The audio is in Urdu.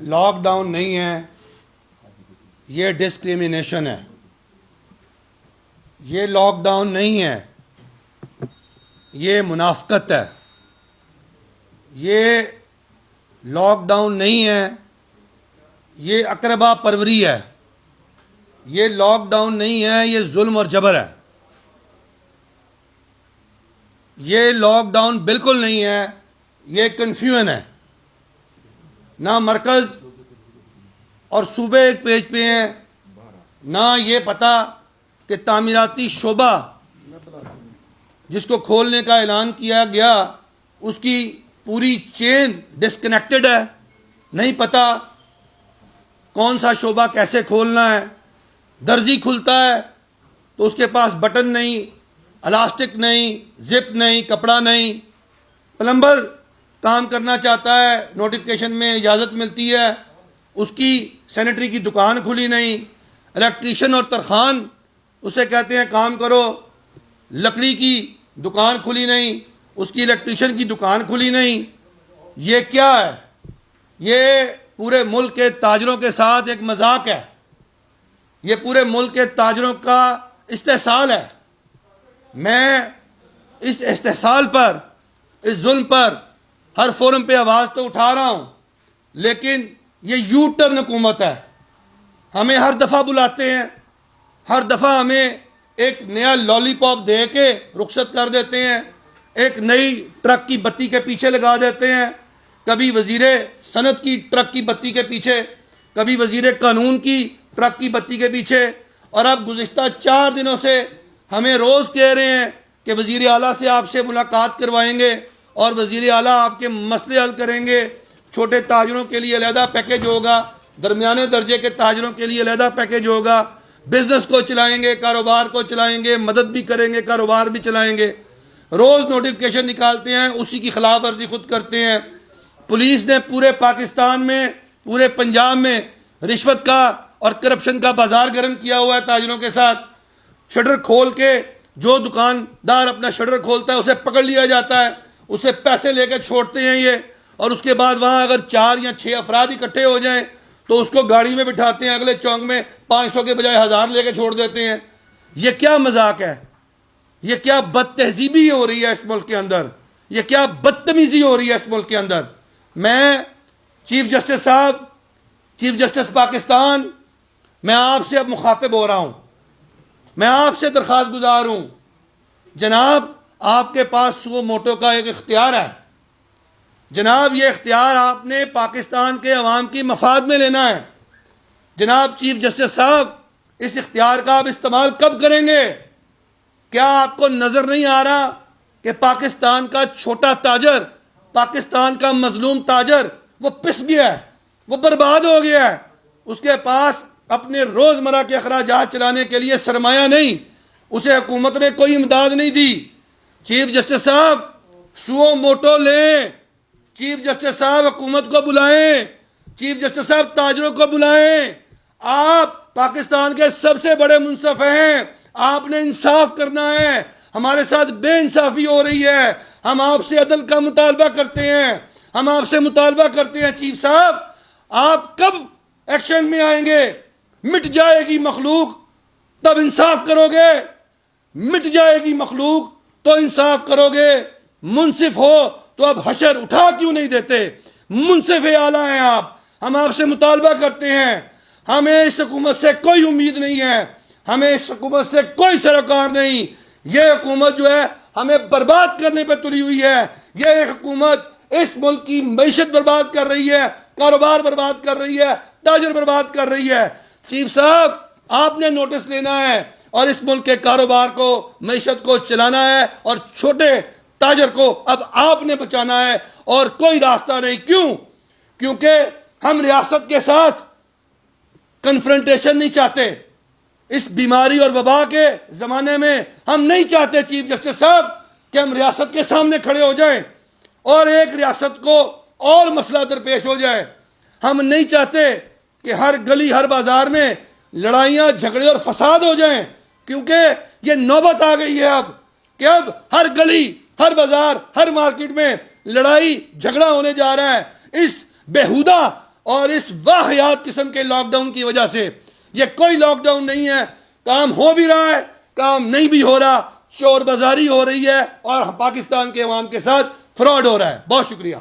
لاک ڈاؤن نہیں ہے، یہ ڈسکریمنیشن ہے. یہ لاک ڈاؤن نہیں ہے، یہ منافقت ہے. یہ لاک ڈاؤن نہیں ہے، یہ اقربا پروری ہے. یہ لاک ڈاؤن نہیں ہے، یہ ظلم اور جبر ہے. یہ لاک ڈاؤن بالکل نہیں ہے، یہ کنفیوژن ہے. نہ مرکز اور صوبے ایک پیج پہ ہیں، نہ یہ پتہ کہ تعمیراتی شعبہ جس کو کھولنے کا اعلان کیا گیا اس کی پوری چین ڈسکنیکٹڈ ہے. نہیں پتہ کون سا شعبہ کیسے کھولنا ہے. درزی کھلتا ہے تو اس کے پاس بٹن نہیں، الاسٹک نہیں، زپ نہیں، کپڑا نہیں. پلمبر کام کرنا چاہتا ہے، نوٹیفکیشن میں اجازت ملتی ہے، اس کی سینیٹری کی دکان کھلی نہیں. الیکٹریشین اور ترخان اسے کہتے ہیں کام کرو، لکڑی کی دکان کھلی نہیں، اس کی الیکٹریشین کی دکان کھلی نہیں. یہ کیا ہے؟ یہ پورے ملک کے تاجروں کے ساتھ ایک مذاق ہے. یہ پورے ملک کے تاجروں کا استحصال ہے. میں اس استحصال پر، اس ظلم پر ہر فورم پہ آواز تو اٹھا رہا ہوں، لیکن یہ یو ٹرن حکومت ہے. ہمیں ہر دفعہ بلاتے ہیں، ہر دفعہ ہمیں ایک نیا لالی پاپ دے کے رخصت کر دیتے ہیں، ایک نئی ٹرک کی بتی کے پیچھے لگا دیتے ہیں. کبھی وزیر صنعت کی ٹرک کی بتی کے پیچھے، کبھی وزیر قانون کی ٹرک کی بتی کے پیچھے. اور اب گزشتہ 4 دنوں سے ہمیں روز کہہ رہے ہیں کہ وزیر اعلیٰ سے آپ سے ملاقات کروائیں گے اور وزیر اعلیٰ آپ کے مسئلے حل کریں گے. چھوٹے تاجروں کے لیے علیحدہ پیکیج ہوگا، درمیانے درجے کے تاجروں کے لیے علیحدہ پیکیج ہوگا. بزنس کو چلائیں گے، کاروبار کو چلائیں گے، مدد بھی کریں گے، کاروبار بھی چلائیں گے. روز نوٹیفکیشن نکالتے ہیں، اسی کی خلاف ورزی خود کرتے ہیں. پولیس نے پورے پاکستان میں، پورے پنجاب میں رشوت کا اور کرپشن کا بازار گرم کیا ہوا ہے تاجروں کے ساتھ. شٹر کھول کے جو دکاندار اپنا شٹر کھولتا ہے اسے پکڑ لیا جاتا ہے، اسے پیسے لے کے چھوڑتے ہیں یہ. اور اس کے بعد وہاں اگر 4 یا 6 افراد اکٹھے ہو جائیں تو اس کو گاڑی میں بٹھاتے ہیں، اگلے چونک میں 500 کے بجائے 1000 لے کے چھوڑ دیتے ہیں. یہ کیا مذاق ہے؟ یہ کیا بد تہذیبی ہو رہی ہے اس ملک کے اندر؟ یہ کیا بدتمیزی ہو رہی ہے اس ملک کے اندر؟ میں چیف جسٹس صاحب، چیف جسٹس پاکستان، میں آپ سے اب مخاطب ہو رہا ہوں. میں آپ سے درخواست گزار ہوں، جناب آپ کے پاس سو موٹو کا ایک اختیار ہے. جناب یہ اختیار آپ نے پاکستان کے عوام کی مفاد میں لینا ہے. جناب چیف جسٹس صاحب، اس اختیار کا آپ استعمال کب کریں گے؟ کیا آپ کو نظر نہیں آ رہا کہ پاکستان کا چھوٹا تاجر، پاکستان کا مظلوم تاجر وہ پس گیا ہے، وہ برباد ہو گیا ہے؟ اس کے پاس اپنے روزمرہ کے اخراجات چلانے کے لیے سرمایہ نہیں، اسے حکومت نے کوئی امداد نہیں دی. چیف جسٹس صاحب سو موٹو لیں، چیف جسٹس صاحب حکومت کو بلائیں، چیف جسٹس صاحب تاجروں کو بلائیں. آپ پاکستان کے سب سے بڑے منصف ہیں، آپ نے انصاف کرنا ہے. ہمارے ساتھ بے انصافی ہو رہی ہے، ہم آپ سے عدل کا مطالبہ کرتے ہیں، ہم آپ سے مطالبہ کرتے ہیں. چیف صاحب آپ کب ایکشن میں آئیں گے؟ مٹ جائے گی مخلوق تب انصاف کرو گے، مٹ جائے گی مخلوق تو انصاف کرو گے. منصف ہو تو اب حشر اٹھا کیوں نہیں دیتے؟ منصف اعلیٰ ہیں آپ، ہم آپ سے مطالبہ کرتے ہیں. ہمیں اس حکومت سے کوئی امید نہیں ہے، ہمیں اس حکومت سے کوئی سروکار نہیں. یہ حکومت جو ہے ہمیں برباد کرنے پہ تلی ہوئی ہے. یہ حکومت اس ملک کی معیشت برباد کر رہی ہے، کاروبار برباد کر رہی ہے، تاجر برباد کر رہی ہے. چیف صاحب آپ نے نوٹس لینا ہے اور اس ملک کے کاروبار کو، معیشت کو چلانا ہے، اور چھوٹے تاجر کو اب آپ نے بچانا ہے اور کوئی راستہ نہیں. کیوں؟ کیونکہ ہم ریاست کے ساتھ کنفرنٹیشن نہیں چاہتے. اس بیماری اور وبا کے زمانے میں ہم نہیں چاہتے چیف جسٹس صاحب کہ ہم ریاست کے سامنے کھڑے ہو جائیں اور ایک ریاست کو اور مسئلہ درپیش ہو جائے. ہم نہیں چاہتے کہ ہر گلی ہر بازار میں لڑائیاں جھگڑے اور فساد ہو جائیں، کیونکہ یہ نوبت آ گئی ہے اب کہ اب ہر گلی ہر بازار ہر مارکیٹ میں لڑائی جھگڑا ہونے جا رہا ہے. اس بیہودہ اور اس واہیات قسم کے لاک ڈاؤن کی وجہ سے یہ کوئی لاک ڈاؤن نہیں ہے، کام ہو بھی رہا ہے، کام نہیں بھی ہو رہا، چور بازاری ہو رہی ہے اور پاکستان کے عوام کے ساتھ فراڈ ہو رہا ہے. بہت شکریہ.